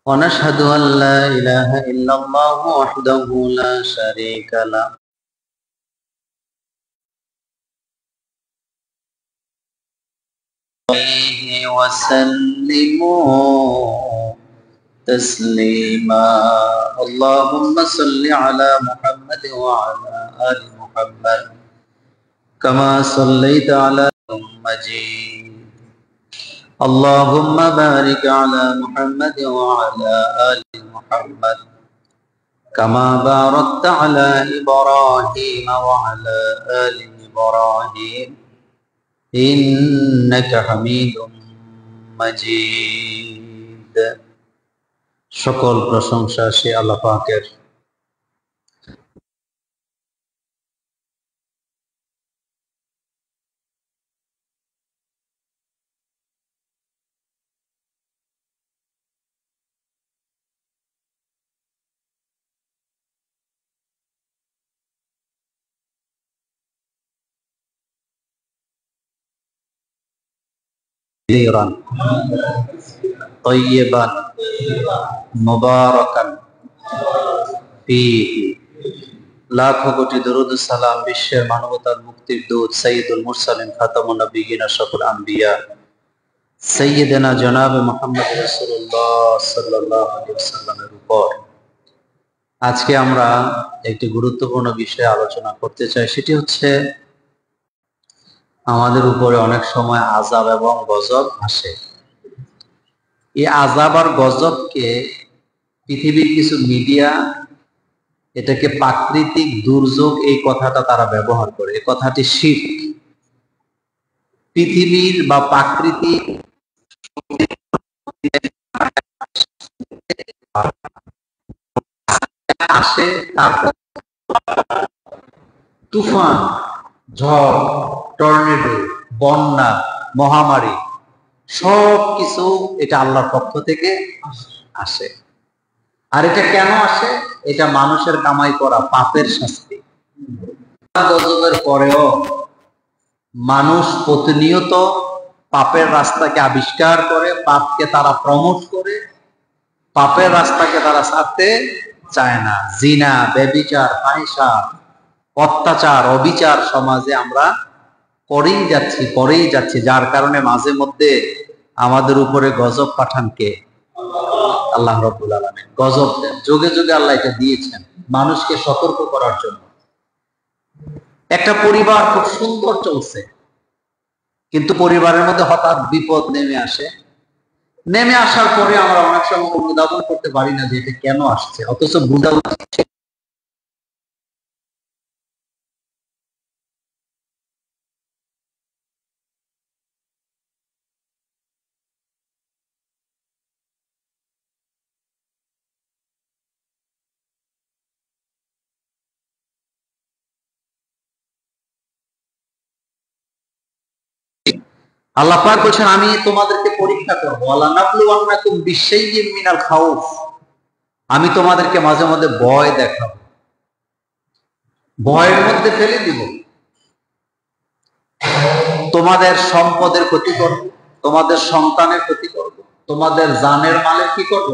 ونشهد أن لا إله إلا الله وحده لا شريك له عليه وسلموا تسليما اللهم صل على محمد وعلى آل محمد كما صليت على مجيد اللهم بارك على محمد وعلى آل محمد كما باركت على إبراهيم وعلى آل إبراهيم إنك حميد مجيد সকল প্রশংসা সে আল্লাহ পাকের। طيبا মুবারাকান ফীহি লাখ কোটি দরুদ সালাম বিশ্বের মানবতার মুক্তির দূত সাইয়্যিদুল মুরসালিন খাতামুন নবিয়্যিন আশরাফুল আম্বিয়া সাইয়্যিদানা জনাবে মুহাম্মদ রাসূলুল্লাহ সাল্লাল্লাহু আলাইহি ওয়াসাল্লামের উপর আজকে আমরা একটি গুরুত্বপূর্ণ বিষয়ে আলোচনা করতে চাই। সেটি হচ্ছে আমাদের উপরে অনেক সময় আযাব এবং গজব আসে। এই আযাব আর গজবকে পৃথিবীর কিছু মিডিয়া এটাকে প্রাকৃতিক দুর্যোগ এই কথাটা তারা ব্যবহার করে। এই কথাটি শিরক। পৃথিবীর বা প্রাকৃতিক আসে, তারপর তুফান, ঝড়, টর্নেডো, বন্যা, মহামারী সবকিছু এটা আল্লাহর পক্ষ থেকে আসে। আর এটা কেন আসে? এটা মানুষের কামাই করা পাপের শাস্তি। গজবের পরেও মানুষ প্রতিনিয়ত পাপের রাস্তাকে আবিষ্কার করে, পাপকে তারা প্রমোট করে, পাপের রাস্তাকে তারা ছাড়তে চায় না। জিনা, ব্যভিচার, ফাহিশা, অত্যাচার, অবিচার সমাজে আমরা করেই যাচ্ছি, যার কারণে মাঝে মধ্যে আমাদের উপরে গজব পাঠান কে? আল্লাহ রাব্বুল আলামিন গজব দেন। যুগে যুগে আল্লাহ এটা দিয়েছেন মানুষকে সতর্ক করার জন্য। একটা পরিবার খুব সুন্দর চলছে, কিন্তু পরিবারের মধ্যে হঠাৎ বিপদ নেমে আসে। নেমে আসার পরে আমরা অনেক সময় অনুধাবন করতে পারি না যে এটা কেন আসছে, অথচ বুঝা উচিত। আল্লাহ পাক বলেন আমি তোমাদেরকে পরীক্ষা করব। ওয়ালা নাবলুওয়ান্নাকুম বিশাইয়্যিম মিনাল খাউফ, আমি তোমাদেরকে মাঝে মধ্যে ভয় দেখাবো, ভয়ের মধ্যে ফেলে দিব। তোমাদের সম্পদের ক্ষতি করব, তোমাদের সন্তানের ক্ষতি করব, তোমাদের জানের মালের কি করব?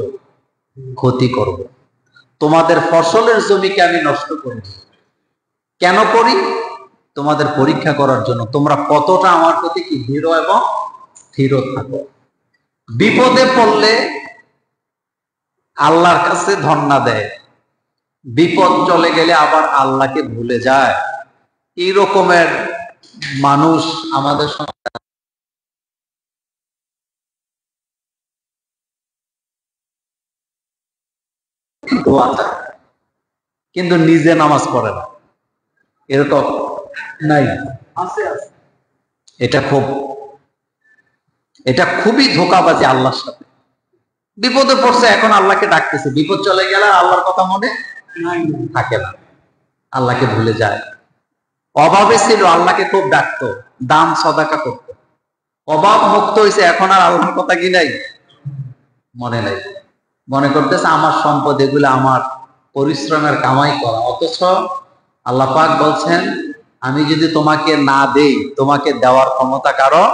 ক্ষতি করব। তোমাদের ফসলের জমিকে আমি নষ্ট করে দেব। কেন করি? তোমাদের পরীক্ষা করার জন্য, তোমরা কতটা আমার প্রতি কি দৃঢ় এবং স্থির থাকো। বিপদে পড়লে আল্লাহর কাছে ধন্না দেয়, বিপদ চলে গেলে আবার আল্লাহকে ভুলে যায়। এই রকমের মানুষ আমাদের কিন্তু নিজে নামাজ পড়ে না, এরকম নাই? এটা খুবই ধোঁকাবাজি আল্লাহর সাথে। বিপদে পড়ছে, এখন আল্লাহকে ডাকতেছে, বিপদ চলে গেলে আল্লাহর কথা মনে থাকে না, আল্লাহকে ভুলে যায়। অভাবে ছিল, আল্লাহকে খুব ডাকতো, দান সদাকা করতো। অভাব মুক্ত হয়েছে, এখন আর আল্লাহর কথা কি নাই, মনে নাই। মনে করতেছে আমার সম্পদ এগুলো আমার পরিশ্রমের কামাই করা। অথচ আল্লাহ পাক বলছেন আমি যদি তোমাকে না দেই, তোমাকে দেওয়ার ক্ষমতা কারো।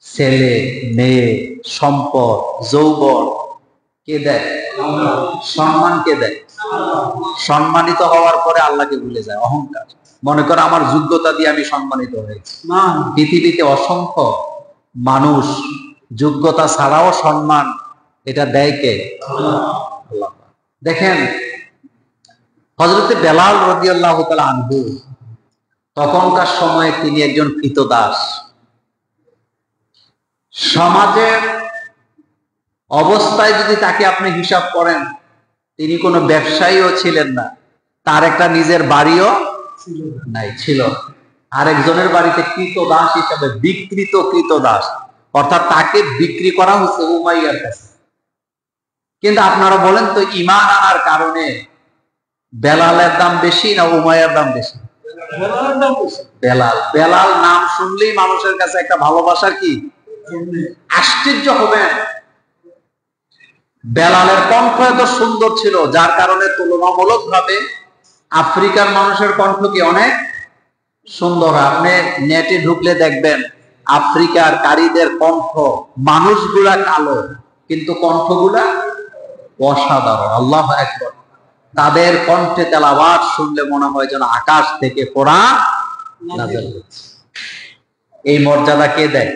ছেলে, মেয়ে, সম্পদ, যৌবন, কে দেয়? সম্মান কে দেয়? সম্মানিত হওয়ার পরে আল্লাহকে ভুলে যায়, অহংকার। মনে করে আমার যোগ্যতা দিয়ে আমি সম্মানিত হয়েছি। পৃথিবীতে অসংখ্য মানুষ যোগ্যতা ছাড়াও সম্মান এটা দেয় কে? আল্লাহ। দেখেন হযরতে বেলাল রাদিয়াল্লাহু তাআলা আনহু, তখনকার সময়ে তিনি একজন ক্রীতদাস। সমাজের অবস্থায় যদি তাকে আপনি হিসাব করেন, তিনি কোনো ব্যবসায়ীও ছিলেন না, তার একটা নিজের বাড়িও নাই ছিল। আরেকজনের বাড়িতে ক্রীতদাস হিসাবে, বিকৃত ক্রীতদাস, অর্থাৎ তাকে বিক্রি করা হচ্ছে উমাইয়ার কাছে। কিন্তু আপনারা বলেন তো, ঈমান আনার কারণে বেলালের দাম বেশি না উমাইয়ার দাম বেশি? বেলাল। বেলাল নাম শুনলেই মানুষের কাছে একটা ভালোবাসার কি, আশ্চর্য হবেন। বেলালের কণ্ঠ এত সুন্দর ছিল, যার কারণে তুলনামূলক ভাবে আফ্রিকার মানুষের কণ্ঠ কি অনেক সুন্দর। আপনি নেটে ঢুকলে দেখবেন আফ্রিকার কারীদের কণ্ঠ, মানুষগুলা কালো কিন্তু কণ্ঠগুলা অসাধারণ। আল্লাহু আকবার। তাদের কণ্ঠে তেলাওয়াত শুনলে মনে হয় যেন আকাশ থেকে কোরআন নাযিল হচ্ছে। এই মর্যাদা কে দেয়?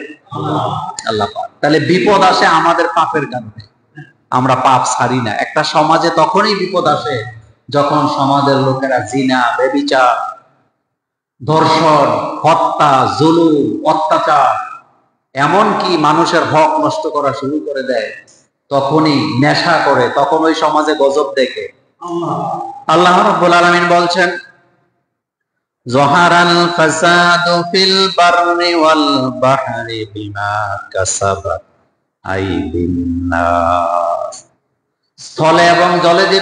আল্লাহ পাক। তাহলে বিপদ আসে আমাদের পাপের কারণে, আমরা পাপ ছাড়ি না। একটা সমাজে তখনই বিপদ আসে যখন সমাজের লোকেরা জিনা, ব্যভিচার, ধর্ষণ, হত্যা, জুলুম, অত্যাচার, এমনকি মানুষের হক নষ্ট করা শুরু করে দেয়। তখনই নেশা করে, তখন ওই সমাজে গজব দেখে। আল্লাহ রাব্বুল আলামিন বলছেন, যহারাল ফাসাদু ফিল বাররি ওয়াল বাহরি বিমা কাসাবাত আইদিন নাস। স্থলে এবং জলে যে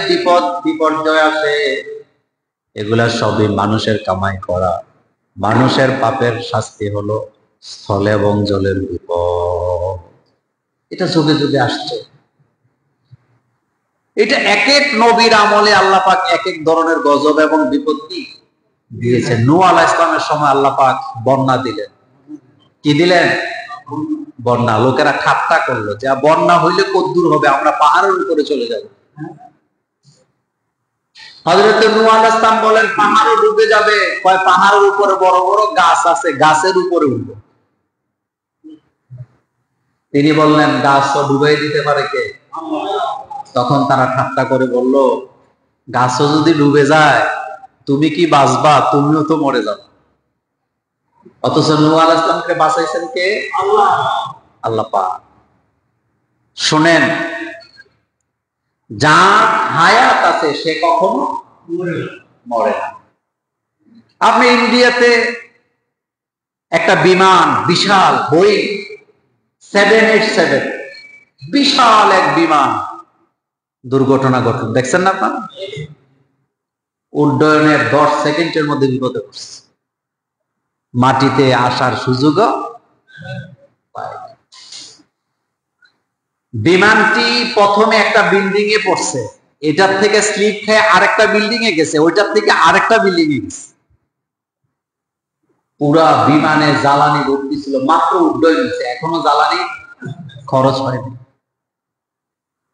বিপর্যয় আসে, এগুলা সবই মানুষের কামাই করা। মানুষের পাপের শাস্তি হলো স্থলে এবং জলের বিপদ। এটা যুগে যুগে আসছে। এটা এক এক নবীর আমলে আল্লাহ পাক এক এক ধরনের গজব এবং বিপত্তি দিয়েছেন। নূহ আলাইহিস সালামের সময় আল্লাহ পাক বন্যা দিলেন। কি দিলেন? বন্যা। লোকেরা ঠাট্টা করলো যে বন্যা হইলে কদ্দুর হবে, আমরা পাহাড়ের উপরে চলে যাব। হযরত নূহ আলাইহিস সালাম বলেন পাহাড়ও ডুবে যাবে। কয় পাহাড়ের উপরে বড় বড় গাছ আছে, গাছের উপরে উঠব। তিনি বললেন গাছও ডুবাই দিতে পারে কে? তখন তারা ঠাট্টা করে বলল, গাছও যদি ডুবে যায় তুমি কি বাঁচবা? তুমিও তো মরে যাবে। অথচ নূহ আলাইহিস সালামকে বাঁচাইছেন কে? আল্লাহ। আল্লাহ পাক। শুনেন, যার হায়াত আছে সে কখনো মরে না। আপনি ইন্ডিয়াতে একটা বিমান, বিশাল বোয়িং 787, বিশাল এক বিমান দুর্ঘটনা ঘটল, দেখছেন না আপনার? উড্ডয়নের 10 সেকেন্ডের মধ্যে বিপদে পড়ছে, মাটিতে আসার সুযোগও পায়। বিমানটি প্রথমে একটা বিল্ডিং এ পড়ছে, এটার থেকে স্লিপ খেয়ে আরেকটা বিল্ডিং এ গেছে, ওইটার থেকে আরেকটা বিল্ডিং এ গেছে। পুরা বিমানে জ্বালানি ভর্তি ছিল, মাত্র উড্ডয়ন হয়েছে, এখনো জ্বালানি খরচ হয়নি।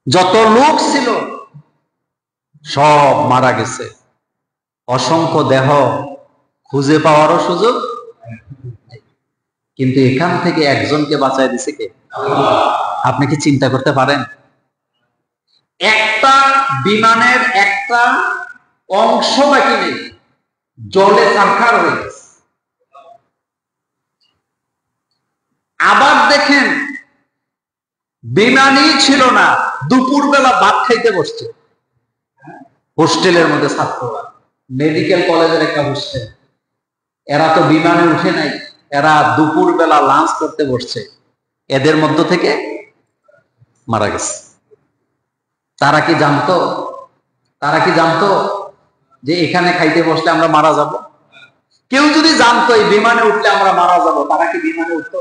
যত লোক ছিল সব মারা গেছে। অসংখ্য দেহ খুঁজে পাওয়ারও সুযোগ, কিন্তু এখান থেকে একজনকে বাঁচায় দিছে কে? আপনি কি চিন্তা করতে পারেন? একটা বিমানের একটা অংশ বাকি নেই, জলে ছারখার হয়ে গেছে। আবার দেখেন বিমানই ছিল না, দুপুর বেলা ভাত খাইতে বসছে হোস্টেলের মধ্যে ছাত্ররা, মেডিকেল কলেজের একটা হোস্টেল। এরা তো বিমানে উঠে নাই, এরা দুপুর বেলা লাঞ্চ করতে বসছে, এদের মধ্য থেকে মারা গেছে। তারা কি জানতো? তারা কি জানতো যে এখানে খাইতে বসলে আমরা মারা যাব? কেউ যদি জানতো এই বিমানে উঠলে আমরা মারা যাব, তারা কি বিমানে উঠতো?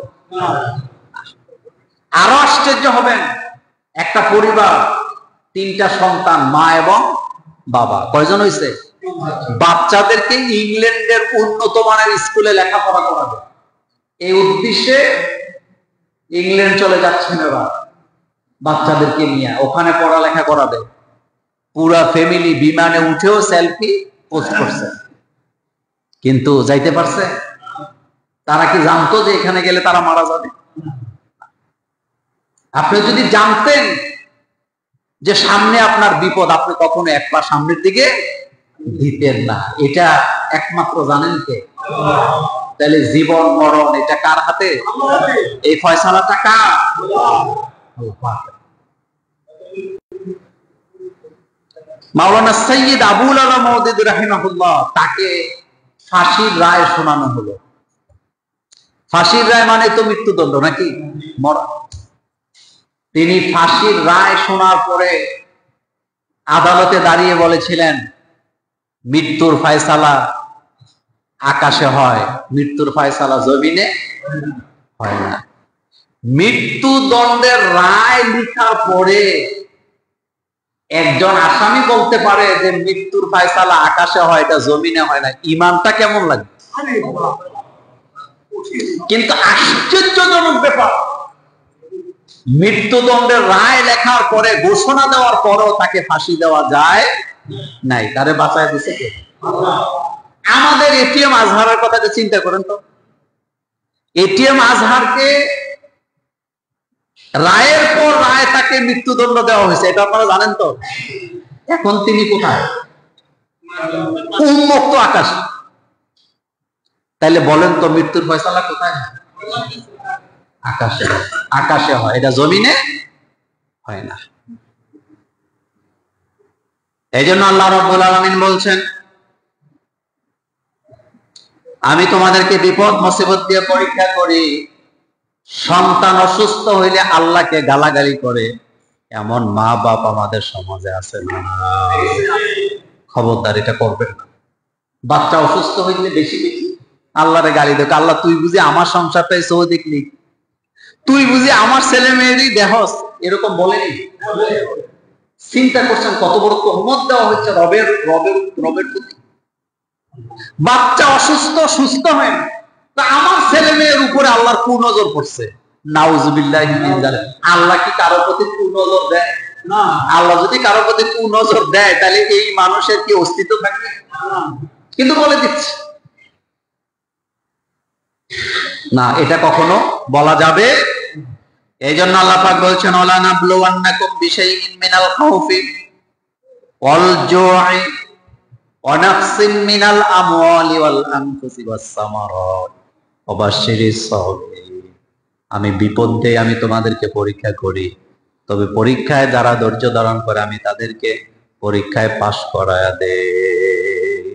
আরো আশ্চর্য হবেন, একটা পরিবার, 3টা সন্তান, মা এবং বাবা, কয়জন হয়েছে? বাচ্চাদেরকে ইংল্যান্ডের উন্নত মানের স্কুলে লেখাপড়া করাবে, এই উদ্দেশ্যে ইংল্যান্ড চলে যাচ্ছেন এরা। বাচ্চাদেরকে নিয়ে ওখানে পড়ালেখা করাবে, পুরা ফ্যামিলি বিমানে উঠেও সেলফি পোস্ট করছে, কিন্তু যাইতে পারছে? তারা কি জানতো যে এখানে গেলে তারা মারা যাবে? আপনি যদি জানতেন যে সামনে আপনার বিপদ, আপনি কখনো এক পা সামনের দিকে দিতেন না। এটা একমাত্র জানেন কে? তাহলে জীবন মরণ এটা কার হাতে? এই ফয়সালাটা কার? মাওলানা সৈয়দ আবুল আলা মওদুদী রাহিমাহুল্লাহ, তাকে ফাঁসির রায় শোনানো হলো। ফাঁসির রায় মানে তো মৃত্যুদণ্ড নাকি? মরা। তিনি ফাঁসির রায় শোনার পরে আদালতে দাঁড়িয়ে বলেছিলেন, মৃত্যুর ফয়সালা আকাশে হয়, মৃত্যুর ফয়সালা জমিনে হয় না। মৃত্যুদণ্ডের রায় লেখার পরে একজন আসামি বলতে পারে যে মৃত্যুর ফয়সালা আকাশে হয়, এটা জমিনে হয় না, ইমানটা কেমন লাগে? কিন্তু আশ্চর্যজনক ব্যাপার, মৃত্যুদণ্ডের রায় লেখার পরে, ঘোষণা দেওয়ার পরও তাকে ফাঁসি দেওয়া যায় নাই। তারে বাঁচায় দিছে কে? আমাদের এটিএম আজহারের কথাটা চিন্তা করেন তো। এটিএম আজহারকে রায়ের পর রায় তাকে মৃত্যুদণ্ড দেওয়া হয়েছে, এটা আপনারা জানেন তো। এখন তিনি কোথায়? উন্মুক্ত আকাশ। তাইলে বলেন তো মৃত্যুর ফয়সালা কোথায়? আকাশে। আকাশে হয়, এটা জমিনে হয় না। এই জন্য আল্লাহ রাব্বুল আলামিন বলছেন, আমি তোমাদেরকে বিপদ মুসিবত দিয়ে পরীক্ষা করি। সন্তান অসুস্থ হইলে আল্লাহকে গালাগালি করে এমন মা বাপ আমাদের সমাজে আছে না? খবরদার এটা করবেন না। বাচ্চা অসুস্থ হইলে বেশি বেশি আল্লাহরে গালি দেখ, আল্লাহ তুই বুঝি আমার সংসারটাই সহ দেখলি, তুই বুঝি আমার ছেলে মেয়েরই দেহস, এরকম বলেনি? চিন্তা করছেন কত বড় তহমত দেওয়া হচ্ছে রবের রবের রবের প্রতি। বাচ্চা অসুস্থ, সুস্থ হয় না, তা আমার ছেলে মেয়ের উপরে আল্লাহর কুনজর পড়ছে। নাউজুবিল্লাহি মিন যালিক। আল্লাহ কি কারো প্রতি কুনজর দেয়? না। আল্লাহ যদি কারো প্রতি কুনজর দেয় তাহলে এই মানুষের কি অস্তিত্ব থাকবে? কিন্তু বলে দিচ্ছে না, এটা কখনো বলা যাবে। এই জন্য আল্লাহ পাক বলছেন, ওয়ালা নাবলুওয়ান্নাকুম বিশাইইন মিনাল খাউফি ওয়াল জু'i ওয়া নাকসিম মিনাল আমওয়ালি ওয়াল আনফুসি ওয়াস সামারাত ওয়া বাশশিরিস সাবিরিন। আমি বিপদ দেই, আমি তোমাদেরকে পরীক্ষা করি, তবে পরীক্ষায় যারা ধৈর্য ধারণ করে আমি তাদেরকে পরীক্ষায় পাশ করায়া দেই।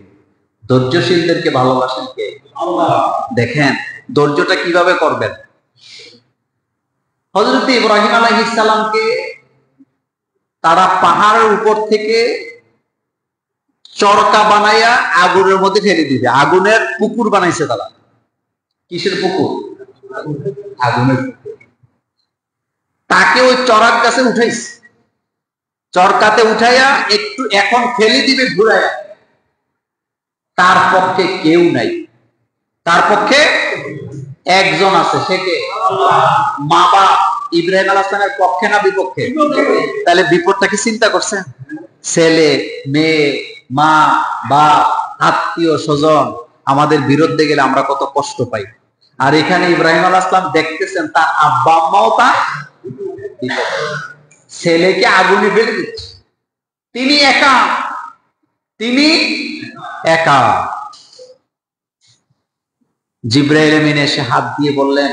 ধৈর্যশীলদেরকে ভালোবাসেন কে? আল্লাহ। দেখেন ধৈর্যটা কিভাবে করবেন। হযরত ইব্রাহিম আলাইহিস সালামকে তারা পাহাড়ের উপর থেকে চরকা বানাইয়া আগুনের মধ্যে ফেলে দিবে। আগুনের পুকুর বানাইছে তারা। কিসের পুকুর? আগুনের পুকুর। তাকে ওই চড়াক গাছে উঠাইছে, চরকাতে উঠাইয়া একটু এখন ফেলে দিবে ঘুরাইয়া। তার পক্ষে কেউ নাই, তার পক্ষে একজন আছে, সে কে? মা বাপ। ইব্রাহিম আলাইহিস সালামের পক্ষে না বিপক্ষে? তাহলে বিপদটাকে চিন্তা করছেন? ছেলে মেয়ে, মা বাপ, আত্মীয় স্বজন আমাদের বিরুদ্ধে গেলে আমরা কত কষ্ট পাই। আর এখানে ইব্রাহিম আলাইহিস সালাম দেখতেছেন তার আব্বা আম্মাও তার ছেলেকে আগুনে ফেলে দিচ্ছে। তিনি একা, তিনি একা। জিবরাইল আমিন এসে হাত দিয়ে বললেন,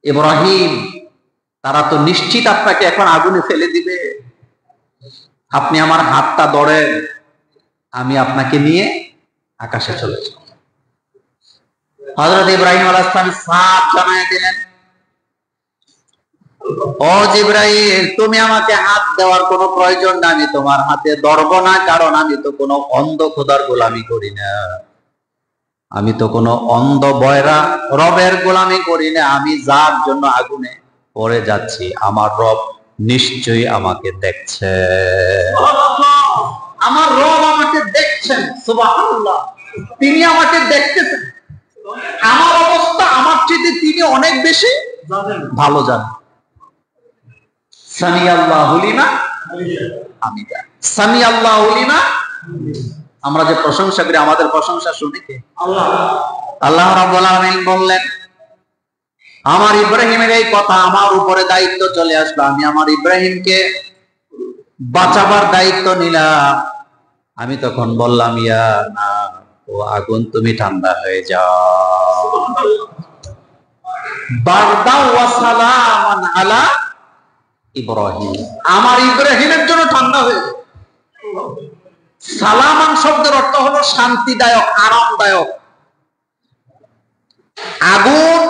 ইব্রাহিম, তারা তো নিশ্চিত আপনাকে এখন আগুনে ফেলে দিবে, আপনি আমার হাতটা ধরেন, আমি আপনাকে নিয়ে আকাশে চলে যাব। হযরত ইব্রাহিম আলাইহিস সালাম সাফ জানায় দিলেন, ও জিবরাইল, তুমি আমাকে হাত দেওয়ার কোনো প্রয়োজন না, আমি তোমার হাতে ধরবো না, কারণ আমি তো কোনো অন্ধ খোদার গোলামি করি না, আমি তো কোনো অন্ধ বয়রা রবের গোলামি করি না। আমি যার জন্য আগুনে পড়ে যাচ্ছি আমার রব নিশ্চয়ই আমাকে দেখছে, আমার রব আমাকে দেখছেন। সুবহানাল্লাহ, তিনি আমাকে দেখতেছেন। আমার অবস্থা আমার চেয়ে তিনি অনেক বেশি ভালো জানেন। সামিআল্লাহু লিমান হামিদা। সামিআল্লাহু লিমান, আমরা যে প্রশংসা করি, আমাদের প্রশংসা শুনে কে? আল্লাহ। আল্লাহ রাব্বুল আলামিন বললেন, আমার ইব্রাহিমের এই কথা আমার উপরে দায়িত্ব চলে আসলো, আমি আমার ইব্রাহিমকে বাঁচাবার দায়িত্ব নিলাম। আমি তখন বললাম, ইয়া না, ও আগুন তুমি ঠান্ডা হয়ে যাও। বারদা ওয়া সালামান আলা ইব্রাহিম, আমার ইব্রাহিমের জন্য ঠান্ডা হয়ে যাও। সালামান শব্দের অর্থ হলো শান্তিদায়ক, আরামদায়ক। আগুন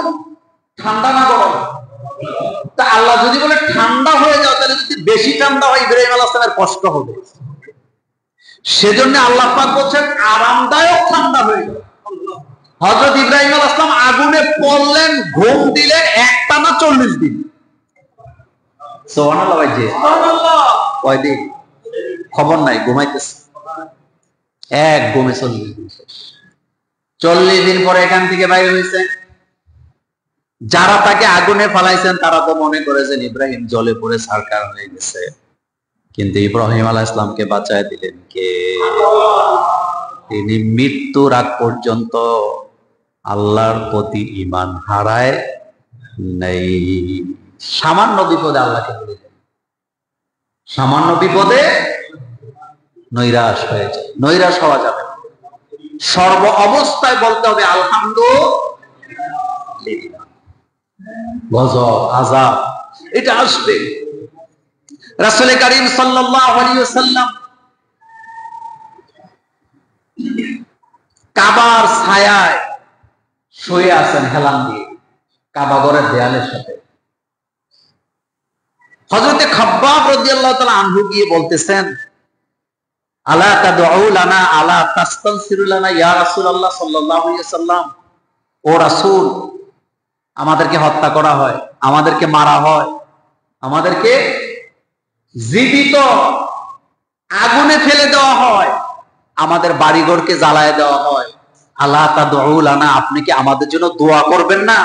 ঠান্ডা না গরম? তা আল্লাহ যদি বলে ঠান্ডা হয়ে যাও, তাহলে যদি বেশি ঠান্ডা হয় ইব্রাহিম আলাইহিস সালামের কষ্ট হবে। সেজন্য আল্লাহ পাক বলছেন আরামদায়ক ঠান্ডা হয়ে যাও। হযরত ইব্রাহিম আলাইহিস সালাম আগুনে পড়লেন, ঘুম দিলেন একটানা 40 দিন। সুবহানাল্লাহ ভাই, সুবহানাল্লাহ। কয় দিন? খবর নাই, ঘুমাইতেছে এক ঘুমে 40 দিন। 40 দিন পরে এখান থেকে বাইরে হয়েছে। যারা তাকে আগুনে ফালাইছেন তারা তো মনে করেছেন ইব্রাহিম জলে পড়ে ছারখার হয়ে গেছে, কিন্তু ইব্রাহিম আলাইহিস সালামকে বাঁচায় দিলেন কে? তিনি মৃত্যুর আগ পর্যন্ত আল্লাহর প্রতি ঈমান হারায় নেই। সামান্য বিপদে আল্লাহকে ভুলে যায়, সামান্য বিপদে নৈরাশ হয়ে যায়। নৈরাশ হওয়া যাবে না, সর্ব অবস্থায় বলতে হবে আলহামদুলিল্লাহ। গজব আযাব এটা আসবে। রাসূল কারীম সাল্লাল্লাহু আলাইহি ওয়াসাল্লাম কাবার ছায়ায় শুয়ে আছেন হেলান দিয়ে, কাবা ঘরের দেয়ালের সাথে। হযরত খাব্বাব রাদিয়াল্লাহু তাআলা আনহু গিয়ে বলতেছেন, আলা তাদউ লানা আলা তাস্তানসিরু লানা ইয়া রাসূলুল্লাহ সাল্লাল্লাহু আলাইহি ওয়াসাল্লাম, ও রাসূল, আমাদেরকে হত্যা করা হয়, আমাদেরকে মারা হয়, আমাদেরকে জীবিত আগুনে ফেলে দেওয়া হয়, আমাদের বাড়িঘরকে জ্বালায় দেওয়া হয়। আলা তাদউ লানা, আপনি কি আমাদের জন্য দোয়া করবেন না?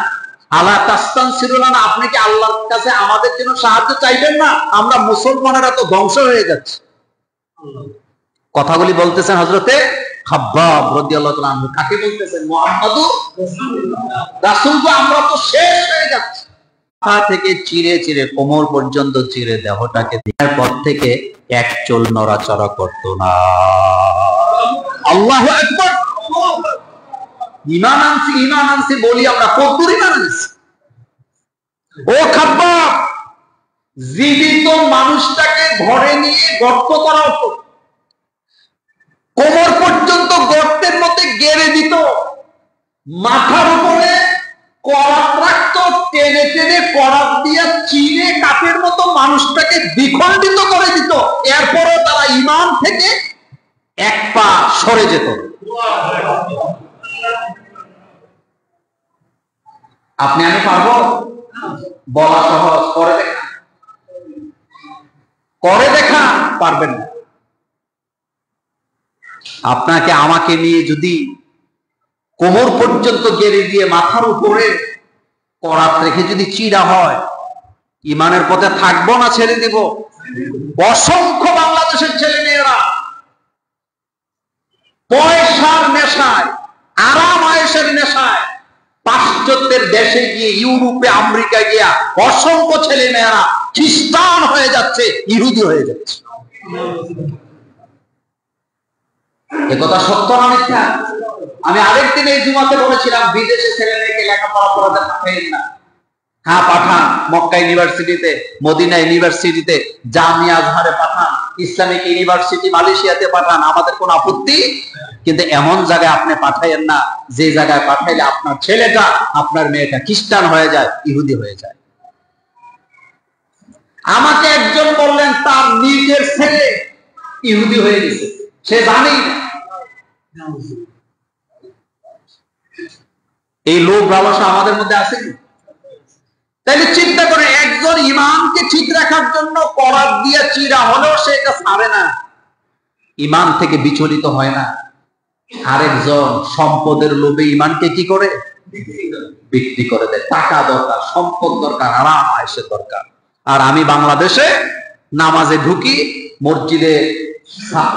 আলা তাস্তানসিরু লানা, আপনি কি আল্লাহর কাছে আমাদের জন্য সাহায্য চাইবেন না? আমরা মুসলমানেরা তো ধ্বংস হয়ে যাচ্ছে। কথাগুলি বলতেছেন হযরতে খাব্বাব রাদিয়াল্লাহু তাআলা আনহু। কাকে বলতেছেন? মুহাম্মাদুর রাসূলকে। আমরা তো শেষ হয়ে যাচ্ছি। পা থেকে চিরে চিরে কোমর পর্যন্ত চিরে দেহটাকে দেওয়ার পর থেকে এক চুল নড়াচড়া করতো না। আল্লাহু আকবার। ঈমান আনছি বলি আমরা, কতদূর ঈমান আনছি? ও খাব্বাব, জীবিত মানুষটাকে ঘরে নিয়ে গর্ত করা হতো, কোমর পর্যন্ত গর্তের মধ্যে গেড়ে দিত, মাথার উপরে করাত রাখতো, টেনে টেনে করাত দিয়ে চিরে কাপের মতো মানুষটাকে দ্বিখণ্ডিত করে দিত। এরপরও তারা ঈমান থেকে এক পা সরে যেত। আপনি আমি পারবো? বলা সহজ, করে দেখা পারবেন না। আপনাকে আমাকে নিয়ে যদি কোমর পর্যন্ত গেড়ে দিয়ে মাথার উপরে করাত রেখে যদি চিরা হয়, ঈমানের পথে থাকবো না ছেড়ে দিব? অসংখ্য বাংলাদেশের ছেলে মেয়েরা পয়সার নেশায়, আরাম আয়েশের নেশায় পাশ্চাত্যের দেশে গিয়ে, ইউরোপে, আমেরিকা গিয়া অসংখ্য ছেলে মেয়েরা খ্রিস্টান হয়ে যাচ্ছে, ইহুদি হয়ে যাচ্ছে। একথা সত্য না মিথ্যা? আমি আরেকদিন এই জুমাতে বলেছিলাম, বিদেশে ছেলে মেয়েকে লেখাপড়া করাতে পাঠাইন না। হ্যাঁ পাঠান, মক্কা ইউনিভার্সিটিতে, মদিনা ইউনিভার্সিটিতে, জামিয়া আজহারে পাঠান, ইসলামিক ইউনিভার্সিটি মালয়েশিয়াতে পাঠান, আমাদের কোনো আপত্তি। কিন্তু এমন জায়গায় আপনি পাঠাইয়েন না যে জায়গায় পাঠাইলে আপনার ছেলেটা, আপনার মেয়েটা খ্রিস্টান হয়ে যায়, ইহুদি হয়ে যায়। আমাকে একজন বললেন তার নিজের ছেলে ইহুদি হয়ে গেছে, সে জানেই না। এই লোভ লালসা আমাদের মধ্যে আছে কি? তাইলে চিন্তা করে, একজন ঈমানকে ঠিক রাখার জন্য করাত দিয়ে চিরা হলেও সে এটা ছাড়ে না, ঈমান থেকে বিচলিত হয় না। আরেকজন সম্পদের লোভে ঈমানকে কি করে? বিক্রি করে দেয়। টাকা দরকার, সম্পদ দরকার, আরাম আয়েশের দরকার। আর আমি বাংলাদেশে নামাজে ঢুকি, মসজিদে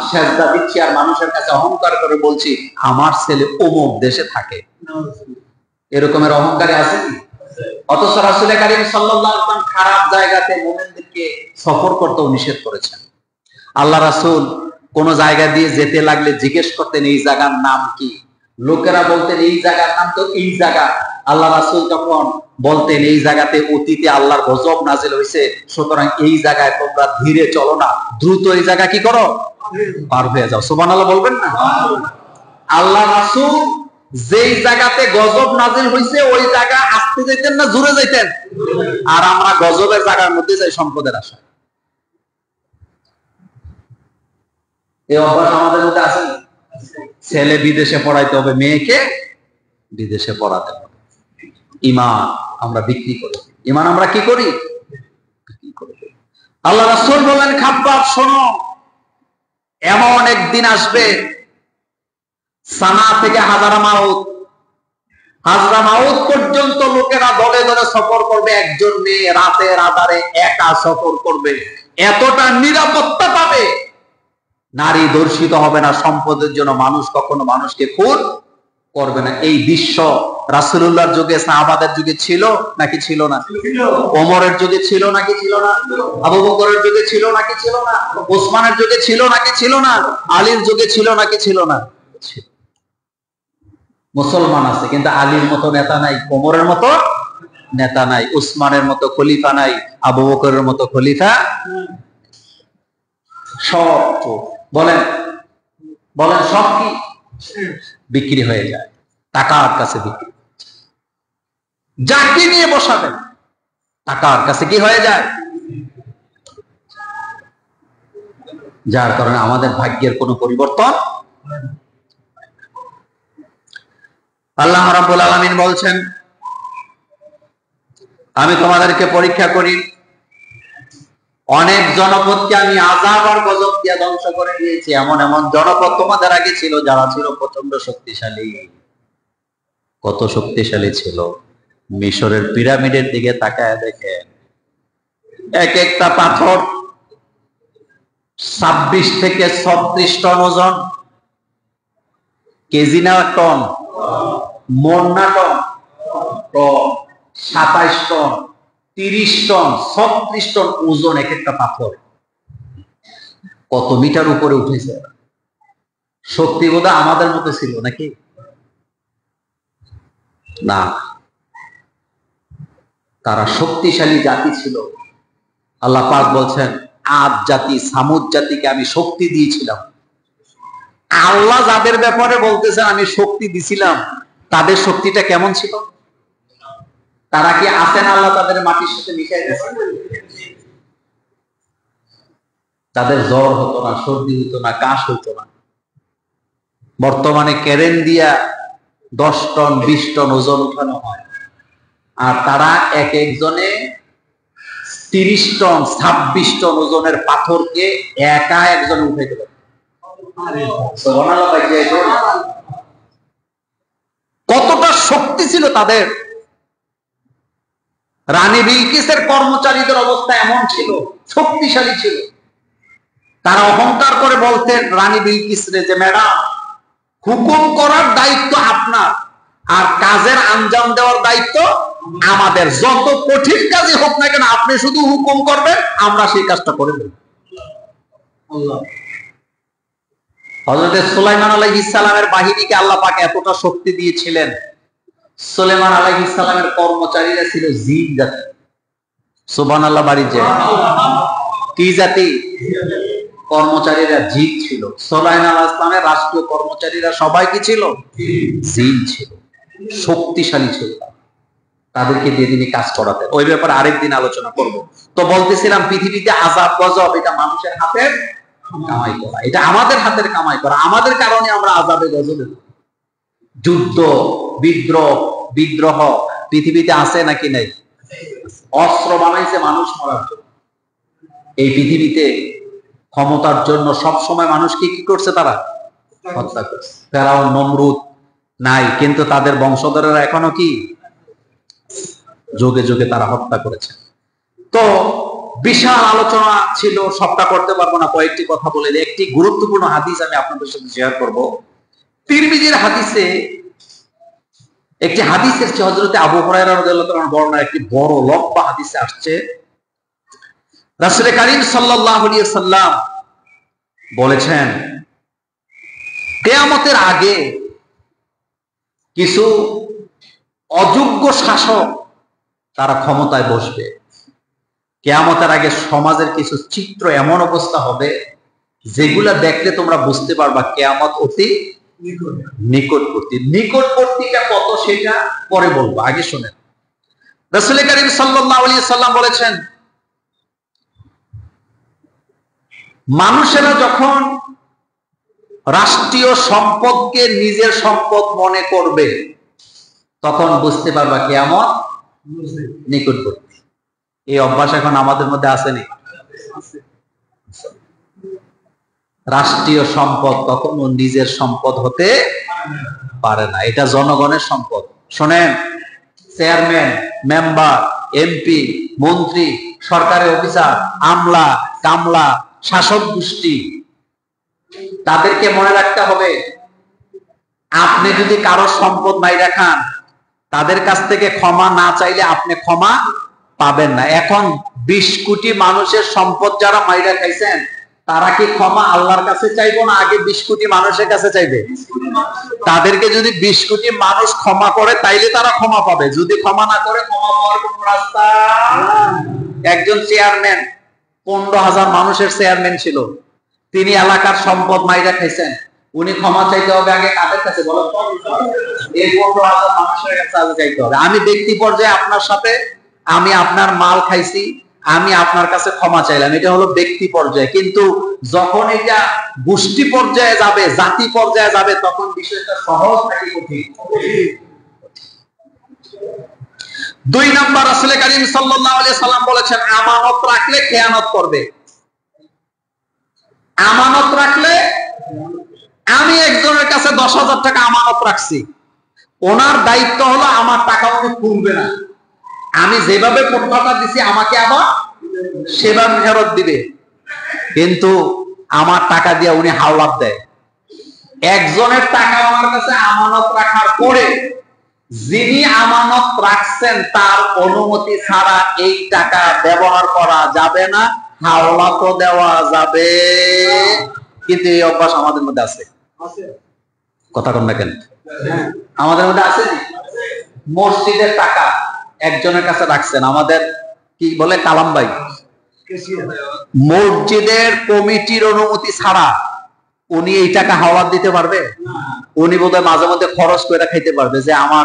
সেজদা দিচ্ছি, আর মানুষের কাছে অহংকার করে বলছি আমার ছেলে অমুক দেশে থাকে। এরকমের অহংকারে আছে কি? অথচ রাসূল কারীম সাল্লাল্লাহু আলাইহি ওয়াসাল্লাম খারাপ জায়গাতে মুমিনদেরকে সফর করতেও নিষেধ করেছেন। আল্লাহ রাসূল কোন জায়গা দিয়ে যেতে লাগলে জিজ্ঞেস করতেন এই জায়গার নাম কি। লোকেরা বলতেন এই জায়গার নাম তো এই জায়গা। আল্লাহ রাসূল তখন বলতেন এই জায়গাতে অতীতে আল্লাহর গজব নাজিল হয়েছে, সুতরাং এই জায়গায় তোমরা ধীরে চলো না, দ্রুত এই জায়গা কি করো, পার হয়ে যাও। সুবহানাল্লাহ বলবেন না? আল্লাহ রাসূল যেই জায়গাতে গজব নাজিল হয়েছে ওই জায়গা আসতে যাইতেন না জোরে যাইতেন? আর আমরা গজবের জায়গার মধ্যে যাই সম্পদের আশা। এই অভ্যাস আমাদের মধ্যে আছে। ছেলে বিদেশে পড়াইতে হবে, মেয়েকে বিদেশে পড়াতে হবে। ঈমান আমরা বিক্রি করি। ঈমান আমরা কি করি? বিক্রি করি। আল্লাহ রাসূল বলেন, খাব্বাব শোনো, এমন একদিন আসবে সানা থেকে হাজরামাউত পর্যন্ত লোকেরা দলে দলে সফর করবে, একজন মেয়ে রাতের আধারে একা সফর করবে, এতটা নিরাপত্তা পাবে, নারী ধর্ষিত হবে না, সম্পদের জন্য মানুষ কখনো মানুষকে খুন করবে না। এই দৃশ্য রাসূলুল্লাহর যুগে, সাহাবাদের যুগে ছিল নাকি ছিল না? ওমরের যুগে ছিল নাকি ছিল না? আবু বকরের যুগে ছিল নাকি ছিল না? ওসমানের যুগে ছিল নাকি ছিল না? আলীর যুগে ছিল নাকি ছিল না? মুসলমান আছে, কিন্তু আলীর মতো নেতা নাই, ওমরের মতো নেতা নাই, উসমানের মতো খলিফা নাই, আবু বকরের মতো খলিফা। সব বলেন বলেন সব কি বিক্রি হয়ে যায়, টাকার কাছে বিক্রি। যাকে নিয়ে বসাবেন টাকার কাছে কি হয়ে যায়? যার কারণে আমাদের ভাগ্যের কোনো পরিবর্তন। আল্লাহ রাব্বুল আলামিন বলছেন, আমি তোমাদেরকে পরীক্ষা করি, অনেক জনপদকে আমি আযাব আর গজব দিয়ে ধ্বংস করে দিয়েছি। এমন এমন জনপদ তোমাদের আগে ছিল যারা ছিল প্রচন্ড শক্তিশালী। কত শক্তিশালী ছিল! মিশরের পিরামিডের দিকে তাকায় দেখেন, এক একটা পাথর 26 থেকে 36 টন ওজন। কেজি না টন? মন না ton? Ton. 27 ton, 30 ton, 36 ton ওজন এক একটা পাথর। কত মিটার উপরে উঠেছে! শক্তি বোধহয় আমাদের মতো ছিল নাকি? না, তারা শক্তিশালী জাতি ছিল। আল্লাহ পাক বলছেন, আদ জাতি, সামুদ জাতিকে আমি শক্তি দিয়েছিলাম। আল্লাহ যাদের ব্যাপারে বলতেছেন আমি শক্তি দিছিলাম, তাদের শক্তিটা কেমন ছিল? তারা কি আছেন? আল্লাহ তাদের মাটির সাথে মিশাই দিয়েছেন। তাদের জ্বর হতো না, সর্দি হতো না, কাশ হতো না। বর্তমানে কেরেন দিয়া 10 টন 20 টন ওজন উঠানো হয়, আর তারা এক একজনে 30 টন 26 টন ওজনের পাথরকে একা একজন উঠে গেল। কতটা শক্তি ছিল তাদের! রানী বিলকিসের কর্মচারীদের অবস্থা এমন ছিল, শক্তিশালী ছিল। তারা অহংকার করে বলতেন রানী বিলকিসরে যে, ম্যাডাম, হুকুম করার দায়িত্ব আপনার, আর কাজের আঞ্জাম দেওয়ার দায়িত্ব আমাদের। যত কঠিন কাজই হোক না কেন আপনি শুধু হুকুম করবেন, আমরা সেই কাজটা করে দেব। হযরত সুলাইমান আলাইহিস সালামের বাহিনীকে আল্লাহ পাক এতটা শক্তি দিয়েছিলেন, সুলাইমান আলাইহিস সালামের কর্মচারীরা ছিল জিন জাতি। সুবহানাল্লাহ বাড়ি যে কি জাতি? কর্মচারীরা জিন ছিল। সুলাইমান আলাইহিস সালামের রাষ্ট্রীয় কর্মচারীরা সবাই কি ছিল? জিন ছিল, শক্তিশালী ছিল। তাদেরকে দিয়ে তিনি কাজ করাতেন। ওই ব্যাপারে আরেকদিন আলোচনা করব। তো বলতেছিলাম, পৃথিবীতে আযাব গজব এটা মানুষের হাতের কামাই করা, এটা আমাদের হাতের কামাই করা। আমাদের কারণে আমরা আযাবে গজবে। যুদ্ধ, বিদ্রোহ পৃথিবীতে আছে নাকি নাই? অস্ত্র বানাইছে মানুষ মারার জন্য। এই পৃথিবীতে ক্ষমতার জন্য সব সময় মানুষকে কি করছে? তারা হত্যা করছে। ফেরাউন, নমরুদ নাই, কিন্তু তাদের বংশধরেরা এখনো কি যুগে যুগে তারা হত্যা করেছে। তো বিশাল আলোচনা ছিল, সবটা করতে পারবো না, কয়েকটি কথা বলে দিই। একটি গুরুত্বপূর্ণ হাদিস আমি আপনাদের সাথে শেয়ার করব। তিরমিজির হাদিসে একটি হাদিস এসেছে, হযরত আবু হুরায়রা রাদিয়াল্লাহু তাআলা বর্ণনা, একটি বড় লম্বা হাদিসে আসছে, রাসূল কারীম সাল্লাল্লাহু আলাইহি ওয়াসাল্লাম বলেছেন, কিয়ামতের আগে কিছু অযোগ্য শাসক তারা ক্ষমতায় বসবে। কিয়ামতের আগে সমাজের কিছু চিত্র এমন অবস্থা হবে যেগুলা দেখলে তোমরা বুঝতে পারবা কিয়ামত অতি নিকটবর্তী। নিকটবর্তীটা কত সেটা পরে বলবো, আগে শুনেন। রাসূল কারীম সাল্লাল্লাহু আলাইহি ওয়াসাল্লাম বলেছেন, মানুষেরা যখন রাষ্ট্রীয় সম্পদকে নিজের সম্পদ মনে করবে তখন বুঝতে পারবা কিয়ামত নিকটবর্তী। এই অভ্যাস এখন আমাদের মধ্যে আসেনি? রাষ্ট্রীয় সম্পদ কখনো নিজের সম্পদ হতে পারে না, এটা জনগণের সম্পদ। শোনেন, চেয়ারম্যান, মেম্বার, এমপি, মন্ত্রী, সরকারি অফিসার, আমলা, কামলা, শাসক গোষ্ঠী, তাদেরকে মনে রাখতে হবে, আপনি যদি কারো সম্পদ মাইরা খান, তাদের কাছ থেকে ক্ষমা না চাইলে আপনি ক্ষমা পাবেন না। এখন 20 কোটি মানুষের সম্পদ যারা মাইরা খাইছেন, তারা কি ক্ষমা আল্লাহর কাছে চাইবো না আগে 20 কোটি মানুষের কাছে চাইবে? তাদেরকে যদি 20 কোটি মানুষ ক্ষমা করে তাইলে তারা ক্ষমা পাবে, যদি ক্ষমা না করে ক্ষমা পাওয়ার কোন রাস্তা। একজন চেয়ারম্যান 15,000 মানুষের চেয়ারম্যান ছিল, তিনি এলাকার সম্পদ মাইরা খাইছেন, উনি ক্ষমা চাইতে হবে আগে কাদের কাছে বলেন? এই 15,000 মানুষের কাছে আগে চাইতে হবে। আমি ব্যক্তি পর্যায়ে আপনার সাথে, আমি আপনার মাল খাইছি, আমি আপনার কাছে ক্ষমা চাইলাম, এটা হলো ব্যক্তি পর্যায়ে। কিন্তু যখন এটা গোষ্ঠী পর্যায়ে যাবে, জাতি পর্যায়ে যাবে, তখন বিষয়টা সহজ নাকি কঠিন? 2 নাম্বার, রাসূল কারীম সাল্লাল্লাহু আলাইহি সাল্লাম বলেছেন, আমানত রাখলে খেয়ানত করবে। আমানত রাখলে, আমি একজনের কাছে 10,000 টাকা আমানত রাখছি, ওনার দায়িত্ব হলো আমার টাকা উনি খুলবে না, আমি যেভাবে পণ্যটা দিছি আমাকে আবার সেভাবে ফেরত দিবে, কিন্তু আমার টাকা দিয়ে উনি হাওলাত দেয়। একজনের টাকা আমার কাছে আমানত রাখার পরে যিনি আমানত রাখছেন তার অনুমতি ছাড়া এই টাকা ব্যবহার করা যাবে না, হাওলাতও দেওয়া যাবে। কিন্তু এই অভ্যাস আমাদের মধ্যে আছে, কথা কন না কেন? আমাদের মধ্যে আছে। মসজিদের টাকা একজনের কাছে রাখছেন, আমাদের কি বলে কালাম ভাই, মসজিদের কমিটির অনুমতি ছাড়া উনি এই টাকা হাওলাত দিতে পারবে? উনি বোধহয় মাঝে মধ্যে খরচ করে খাইতে পারবে, যে আমার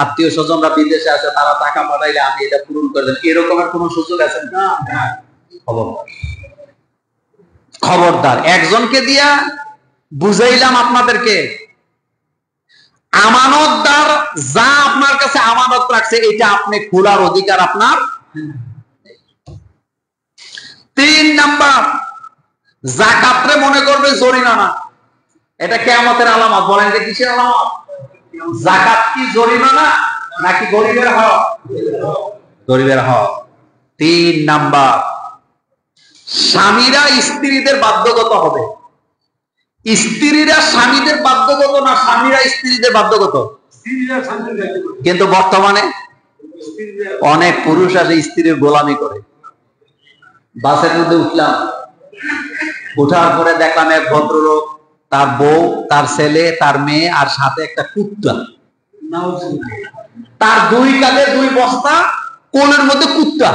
আত্মীয় স্বজনরা বিদেশে আছে, তারা টাকা পাঠাইলে আমি এটা পূরণ করে দেব, এরকমের কোন সুযোগ আছে না। খবরদার, একজনকে দিয়া বুঝাইলাম আপনাদেরকে, আমানতদার যা আপনার কাছে আমানত রাখছে এটা আপনি খোলার অধিকার আপনার। 3 নাম্বার, যাকাতরে মনে করবে জরিমানা। এটা কিয়ামতের আলামত। বলেন যে কিসের আলামত? যাকাত কি জরিমানা নাকি গরিবের হক? গরিবের হক। 3 নাম্বার, স্বামীরা স্ত্রীদের বাধ্যগত হবে। স্ত্রীরা স্বামীদের বাধ্যগত না, স্বামীরা স্ত্রীদের বাধ্যগত? কিন্তু বর্তমানে অনেক পুরুষ আছে স্ত্রীর গোলামি করে। বাসের মধ্যে উঠলাম, উঠার পরে দেখলাম এক ভদ্রলোক, তার বউ, তার ছেলে, তার মেয়ে, আর সাথে একটা কুত্তা, তার 2 কাঁধে 2 বস্তা, কোলের মধ্যে কুত্তা।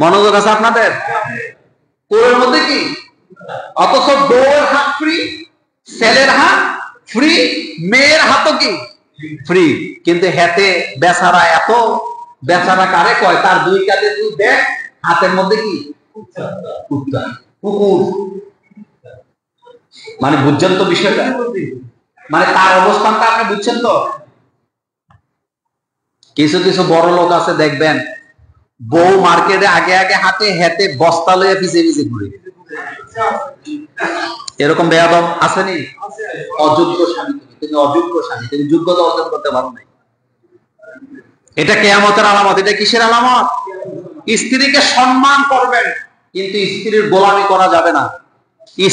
মনোযোগ আছে আপনাদের? কোলের মধ্যে কি? অথচ বউয়ের হাত ফ্রি, ছেলের হাত ফ্রি, মেয়ের হাতও কি ফ্রি, কিন্তু হাতে বেচারা, এত বেচারা কারে কয়, তার 2 কাঁধে 2 ব্যাগ, হাতের মধ্যে কি কুত্তা, কুকুর। মানে বুঝছেন তো বিষয়টা? মানে তার অবস্থানটা আপনি বুঝছেন তো? কিছু কিছু বড় লোক আছে দেখবেন, বউ মার্কেটে আগে আগে হাঁটে, হেঁটে বস্তা লইয়া পিছিয়ে পিছিয়ে ঘুরে। এরকম বেয়াদব আসেনি? অযোগ্য স্বামী, তুমি অযোগ্য স্বামী, তুমি যোগ্যতা অর্জন করতে পারো নাই। এটা কিয়ামতের আলামত। এটা কিসের আলামত? স্ত্রীকে সম্মান করবেন, কিন্তু স্ত্রীর গোলামি করা যাবে না।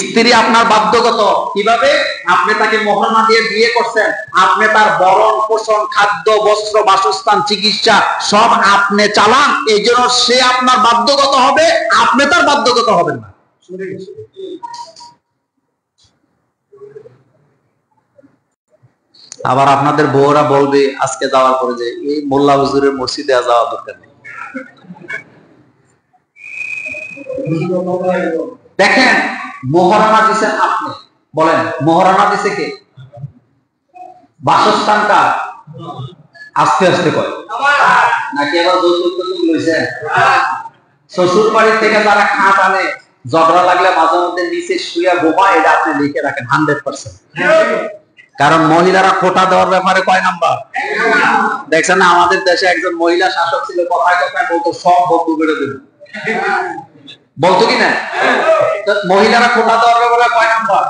স্ত্রী আপনার বাধ্যগত। কিভাবে? আপনি তাকে মোহরানা দিয়ে বিয়ে করছেন, আপনি তার বরণ পোষণ, খাদ্য, বস্ত্র, বাসস্থান, চিকিৎসা সব আপনি চালান, এই জন্য সে আপনার বাধ্যগত হবে, আপনি তার বাধ্যগত হবেন না। আবার আপনাদের বউরা বলবে আজকে যাওয়ার পরে যে এই মোল্লা হুজুরের মসজিদে যাওয়া দরকার নেই। দেখেন, মোহরানা দিচ্ছেন আপনি, বলেন মোহরানা দিছে কে? বাসস্থান কার? আস্তে আস্তে কয় নাকি এবার যৌতুক লইছেন? শ্বশুর বাড়ি থেকে যারা খাট আনে, ঝগড়া লাগলে মাঝে মধ্যে নিচে শুয়ে বোমা, এটা আপনি লিখে রাখেন 100%। কারণ মহিলারা খোটা দেওয়ার ব্যাপারে কয় নাম্বার? দেখছেন না, আমাদের দেশে একজন মহিলা শাসক ছিল, কথায় কথায় বলতো সব বন্ধু করে দেবে, বলতো কি না? মহিলারা খোটা দেওয়ার ব্যাপারে কয় নাম্বার?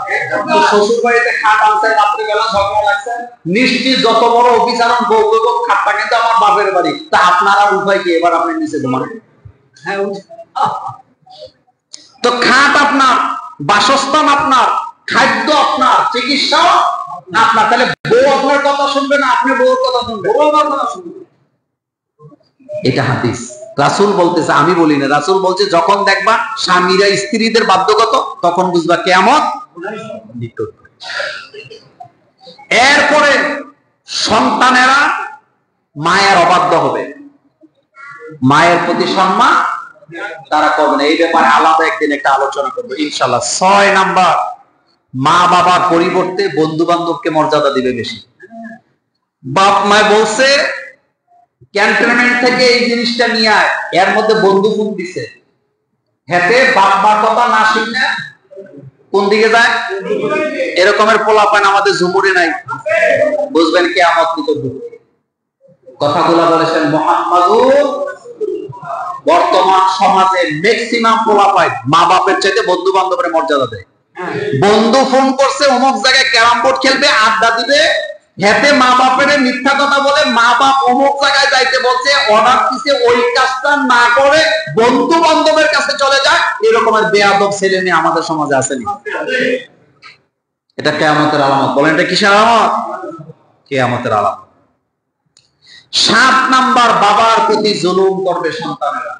শ্বশুর বাড়িতে খাট আনছে, রাত্রিবেলা ঝগড়া লাগছে, নিশ্চিত যত বড় অফিসারন বলতো খাটটা কিন্তু আমার বাপের বাড়ি, তা আপনারা উপায় কি? এবার আপনি নিচে ঘুমান। তো খাট আপনার, বাসস্থান আপনার, খাদ্য আপনার, চিকিৎসা আপনার, তাহলে বউ আপনার কথা শুনবে না আপনি বউর কথা শুনবেন? বউ আমার কথা শুনবে। এটা হাদিস, রাসূল বলতেছে, আমি বলি না। রাসূল বলছে যখন দেখবা স্বামীরা স্ত্রীদের বাধ্যগত, তখন বুঝবা কিয়ামত নিকট। এরপরে সন্তানেরা মায়ের অবাধ্য হবে, মায়ের প্রতি সম্মান তারা করবে না। এই ব্যাপারে আলাদা একদিন একটা আলোচনা করবো ইনশাআল্লাহ। 6 নাম্বার, মা বাবার পরিবর্তে বন্ধু বান্ধবকে মর্যাদা দিবে বেশি। বাপ মায় বলছে ক্যান্টনমেন্ট থেকে এই জিনিসটা নিয়ে আয়, এর মধ্যে বন্ধু ফোন দিছে, হেতে বাপ মার কথা না শুনে কোন দিকে যায়? এরকমের পোলাপান আমাদের ঝুমুরে নাই, বুঝবেন কিয়ামত নিকট। কথাগুলো বলেছেন মুহাম্মাদুর। বর্তমান সমাজে ম্যাক্সিমাম পোলাপান মা বাপের চাইতে বন্ধু বান্ধবের মর্যাদা দেয়। বন্ধু ফোন করছে অমুক জায়গায় ক্যারাম বোর্ড খেলবে, আড্ডা দিবে, হেতে মা বাপের মিথ্যা কথা বলে মা বাপ অমুক জায়গায় যাইতে বলছে, অর্ডার দিছে, ওই কাজটা না করে বন্ধু বান্ধবের কাছে চলে যায়। এরকমের বেয়াদব ছেলে মেয়ে আমাদের সমাজে আসেনি। এটা কিয়ামতের আলামত। বলেন এটা কিসের আলামত? কিয়ামতের আলামত। 7 নাম্বার, বাবার প্রতি জুলুম করবে সন্তানেরা।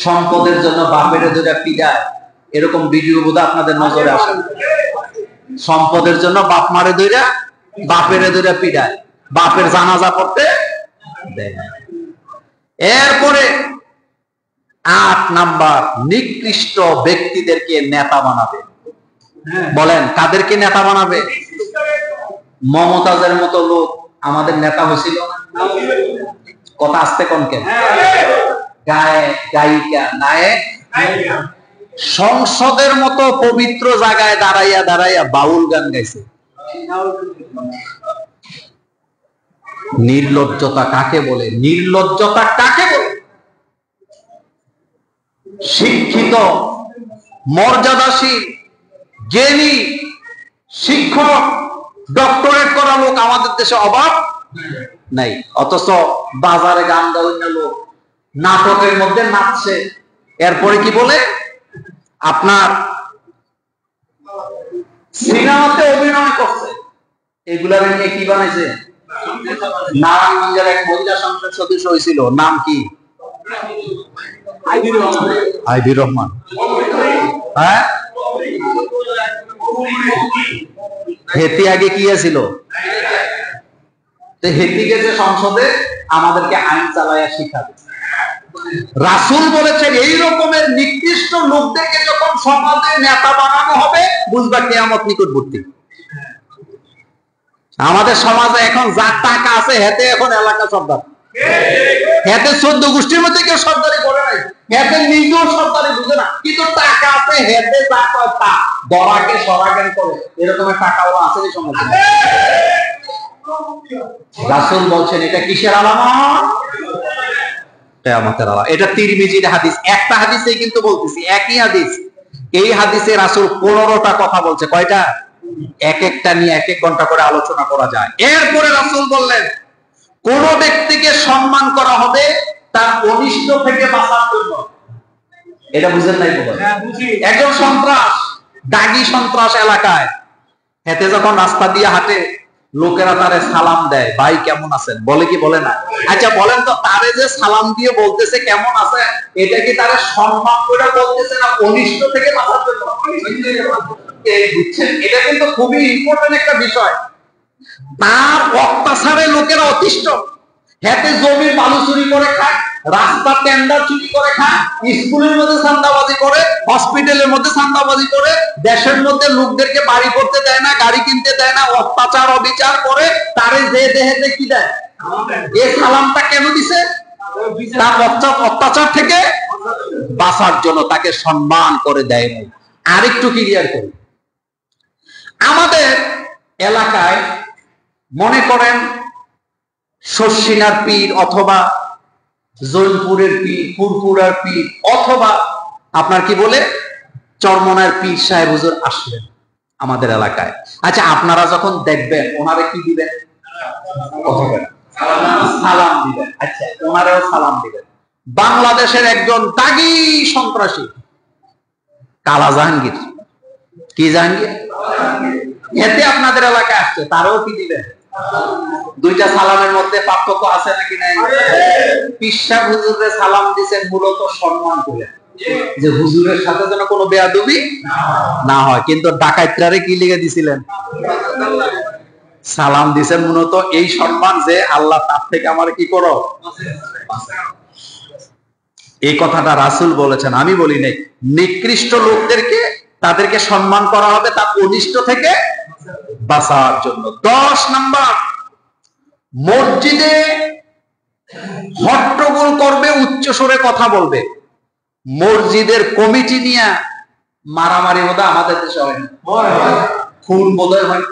সম্পদের জন্য বাপের ধরে পিটায়, এরকম ভিডিও বোধ আপনাদের নজরে আসে? সম্পদের জন্য বাপ মারে ধরে, বাপের ধরে পিটায়, বাপের জানাজা করতে দেয়। এরপরে 8 নাম্বার, নিকৃষ্ট ব্যক্তিদেরকে নেতা বানাবে। বলেন কাদেরকে নেতা বানাবে? মমতাজের মতো লোক আমাদের নেতা হয়েছিল না? কথা আসতে কোন কেন? গায়ে গায়িকা, নায়ক, সংসদের মতো পবিত্র জায়গায় দাঁড়াইয়া দাঁড়াইয়া বাউল গান গাইছে। নির্লজ্জতা কাকে বলে? নির্লজ্জতা কাকে বলে? শিক্ষিত, মর্যাদাশীল, জ্ঞানী, শিক্ষক, ডক্টরেট করা লোক আমাদের দেশে অভাব নাই, অথচ বাজারে গান গাওয়া লোক নাটকের মধ্যে নাচছে। এরপরে কি বলে? আপনার সিনেমাতে অভিনয় করছে। এগুলা নিয়ে কি বানাইছে? নারায়ণগঞ্জের এক মহিলা সংসদ সদস্য হয়েছিল, নাম কি? আইভি রহমান। হ্যাঁ, হেতি আগে কি ছিল? হেতি গেছে সংসদে আমাদেরকে আইন চালাইয়া শিখাবে। রাসূল বলেছেন এই রকমের নিকৃষ্ট লোকদেরকে যখন সমাজে নেতা বানানো হবে, বুঝবা কিয়ামত নিকটবর্তী। আমাদের সমাজে এখন যার টাকা আছে হেতে এখন এলাকা সর্দার, হেতে 14 গোষ্ঠীর মধ্যে কেউ সর্দারি করে নাই, হেতে নিজেও সর্দারি বুঝে না, কিন্তু টাকা আছে, হেতে যা কয় তা দরাকে সরাজ্ঞান করে। এরকমের টাকাওয়ালা আছে এই সমাজে। রাসূল বলছেন এটা কিসের আলামত? কিয়ামতের আলামত। এটা তিরমিজির হাদিস। একটা হাদিসেই কিন্তু বলতেছি, একই হাদিস। এই হাদিসে রাসূল 15টা কথা বলছে। কয়টা? এক একটা নিয়ে 1 ঘন্টা করে আলোচনা করা যায়। এরপরে রাসূল বললেন কোন ব্যক্তিকে সম্মান করা হবে তার অনিষ্ট থেকে বাঁচার জন্য। এটা বুঝেন নাই? একজন সন্ত্রাস, দাগি সন্ত্রাস এলাকায়, হেঁটে যখন রাস্তা দিয়ে হাঁটে, লোকেরা তারে সালাম দেয়, ভাই কেমন আছেন, বলে কি বলে না? আচ্ছা বলেন তো, তারে যে সালাম দিয়ে বলতেছে কেমন আছে, এটা কি তারে সম্মান করে বলতেছে না অনিষ্ট থেকে বাঁচার জন্য? বুঝছেন? এটা কিন্তু খুবই ইম্পর্টেন্ট একটা বিষয়। তার অত্যাচারে লোকেরা অতিষ্ঠ, হেঁটে জমির বালু চুরি করে খায়, রাস্তার টেন্ডার চুরি করে খায়, স্কুলের মধ্যে চাঁদাবাজি করে, হসপিটালের মধ্যে চাঁদাবাজি করে, দেশের মধ্যে লোকদেরকে বাড়ি করতে দেয় না, গাড়ি কিনতে দেয় না, অত্যাচার অবিচার করে, তারে যে দেহেতে কি দেয়? এই সালামটা কেন দিছে? তার অত্যাচার থেকে বাঁচার জন্য, তাকে সম্মান করে দেয়। আরেকটু ক্লিয়ার করি, আমাদের এলাকায় মনে করেন শর্ষিনার পীর অথবা জৈনপুরের পীর, ফুরপুরার পীর, অথবা আপনার কি বলে চরমনার পীর সাহেব হুজুর আসলেন আমাদের এলাকায়। আচ্ছা আপনারা যখন দেখবেন ওনারে কি দিবেন? সালাম দিবেন। আচ্ছা ওনারেও সালাম দিবেন। বাংলাদেশের একজন দাগি সন্ত্রাসী কালা জাহাঙ্গীর, কি জাহাঙ্গীর, এতে আপনাদের এলাকায় আসছে, তারও কি দিবেন? দুইটা সালামের মধ্যে পার্থক্য আছে নাকি নাই? পীর সাহেব হুজুরে সালাম দিয়েছেন মূলত সম্মান করে, যে হুজুরের সাথে যেন কোনো বেয়াদবি না হয়, কিন্তু ডাকাইতরারে কি লিখে দিছিলেন? সালাম দিয়েছেন মূলত এই সম্মান, যে আল্লাহ তার থেকে আমার কি করো। এই কথাটা রাসূল বলেছেন, আমি বলি নাই। নিকৃষ্ট লোকদেরকে, তাদেরকে সম্মান করা হবে তার অনিষ্ট থেকে বাঁচার জন্য। 10 নাম্বার, মসজিদে হট্টগোল করবে, উচ্চ স্বরে কথা বলবে। মসজিদের কমিটি নিয়ে মারামারি বোধহয় আমাদের দেশে হয় না, খুন বোধহয় হয়।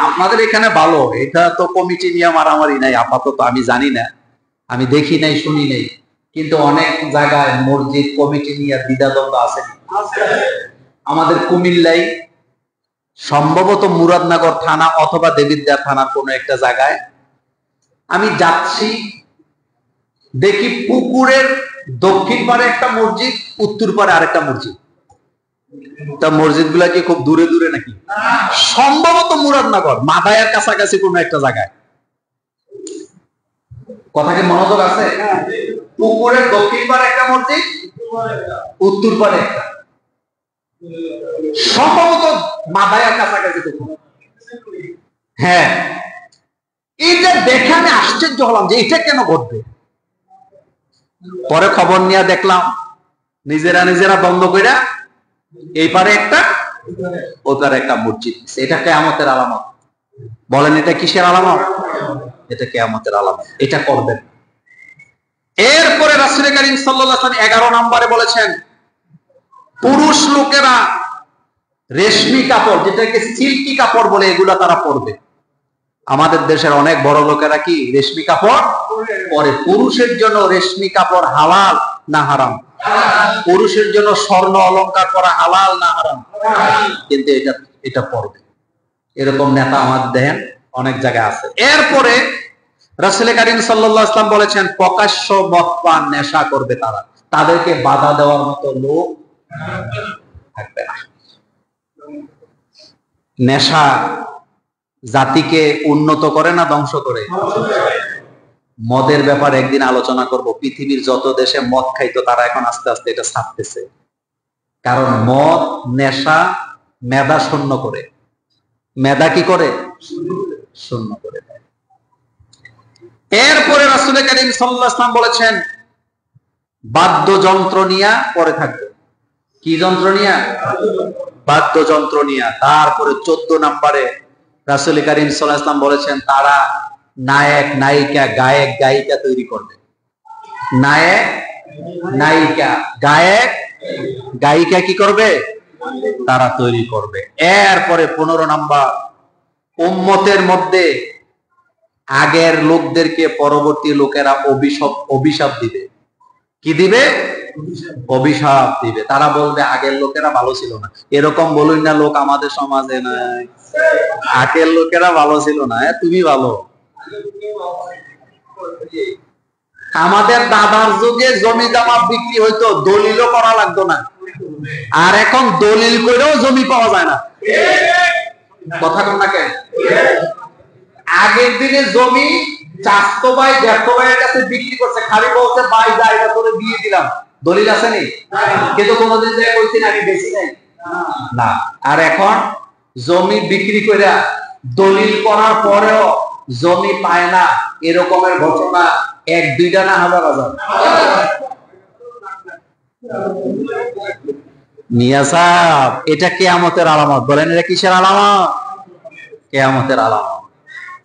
আপনাদের এখানে ভালো, এটা তো কমিটি নিয়ে মারামারি নাই আপাতত, আমি জানি না, আমি দেখি নাই, শুনি নাই, কিন্তু অনেক জায়গায় মসজিদ কমিটি নিয়ে দ্বিধাদ্বন্দ্ব আছে। আমাদের কুমিল্লায় সম্ভবত মুরাদনগর থানা অথবা দেবিদ্যা থানার কোন একটা জায়গায় আমি যাচ্ছি, দেখি পুকুরের দক্ষিণ পারে একটা মসজিদ, উত্তর পারে আরেকটা মসজিদ। তা মসজিদ গুলা কি খুব দূরে দূরে নাকি? সম্ভবত মুরাদনগর মাদায়ার কাছাকাছি কোন একটা জায়গায়। কথা কি মনোযোগ আছে? পুকুরের দক্ষিণ পারে একটা মসজিদ, উত্তর পারে একটা, সম্ভবত মাদায়ার কাছাকাছি। হ্যাঁ, এটা দেখে আমি আশ্চর্য হলাম যে এটা কেন ঘটবে। পরে খবর নিয়ে দেখলাম নিজেরা নিজেরা দ্বন্দ্ব কইরা এই পারে একটা ওই পারে একটা মসজিদ। এটা কিয়ামতের আলামত। বলেন এটা কিসের আলামত? এটা কিয়ামতের আলামত। এটা করবেন। এরপরে রাসূল কারীম সাল্লাল্লাহু আলাইহি ওয়াসাল্লাম 11 নম্বরে বলেছেন, পুরুষ লোকেরা রেশমি কাপড়, যেটাকে সিল্কি কাপড় বলে, এগুলা তারা পরবে। আমাদের দেশের অনেক বড় লোকেরা কি রেশমি কাপড় পরে। পুরুষের জন্য রেশমি কাপড় হালাল না হারাম? পুরুষের জন্য স্বর্ণ অলংকার করা হালাল না হারাম? কিন্তু এটা পরবে। এরকম নেতা আমাদের দেখেন অনেক জায়গায় আছে। এরপরে রাসূল কারীম সাল্লাল্লাহু আলাইহি ওয়াসাল্লাম বলেছেন, প্রকাশ্য মদ পান নেশা করবে তারা, তাদেরকে বাধা দেওয়ার মতো লোক থাকবে না। নেশা জাতিকে উন্নত করে না ধ্বংস করে? মদের ব্যাপারে একদিন আলোচনা করব। পৃথিবীর যত দেশে মদ খাইতো তারা এখন আস্তে আস্তে এটা ছাড়তেছে, কারণ মদ নেশা মেধা শূন্য করে। মেধা কি করে? শূন্য করে দেয়। এরপরে রাসূল কারীম সাল্লাল্লাহু আলাইহি ওয়াসাল্লাম বলেছেন, বাদ্যযন্ত্র নিয়ে পরে থাকবে। কি যন্ত্র নিয়ে? বাদ্যযন্ত্র নিয়ে। তারপরে 14 নম্বরে রাসূল কারীম সাল্লাল্লাহু আলাইহি ওয়াসাল্লাম বলেছেন, তারা নায়ক নায়িকা গায়ক গায়িকা তৈরি করবে। নায়ক নায়িকা গায়ক গায়িকা কি করবে? তারা তৈরি করবে। এরপরে 15 নাম্বার, উম্মতের মধ্যে আগের লোকদেরকে পরবর্তী লোকেরা অভিশাপ দিবে। কি দিবে? অভিশাপ দিবে। তারা বলবে আগের লোকেরা ভালো ছিল না। এরকম বলুন না লোক আমাদের সমাজে নাই, আগের লোকেরা ভালো ছিল না, তুমি ভালো। আমাদের দাদার যুগে জমি জমা বিক্রি হইতো, দলিলও করা লাগতো না। আর এখন দলিল করেও জমি পাওয়া যায় না। কথা কোন না কেন? আগের দিনে জমি চাষতো ভাই জ্যাঠতো ভাইয়ের কাছে বিক্রি করছে, খালি বলছে ভাই যা এটা করে দিয়ে দিলাম, দলিল আছে নি? কিন্তু কোনোদিন যে বলছেন আমি বেশি নাই না। আর এখন জমি বিক্রি করে দলিল করার পরেও জমি পায় না, এরকমের ঘটনা এক দুইটা না, হাজার হাজার। মিয়া সাহেব, এটা কিয়ামতের আলামত। বলেন এটা কিসের আলামত? কিয়ামতের আলামত।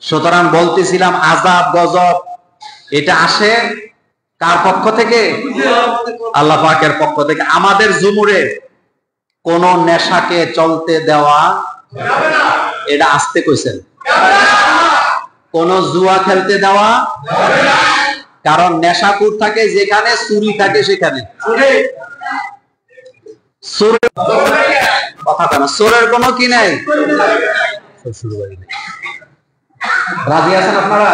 সুতরাং বলতেছিলাম আযাব গজব এটা আসে কার পক্ষ থেকে? আল্লাহ পাকের পক্ষ থেকে। আমাদের জুমুরে কোন নেশাকে চলতে দেওয়া যাবে না, এটা আসতে কইছেন। কোন জুয়া খেলতে দেওয়া যাবে না, কারণ নেশাকুর থাকে যেখানে, চুরি থাকে সেখানে। কথা কেন? চোরের কোনো কি নাই। রাজি আছেন আপনারা?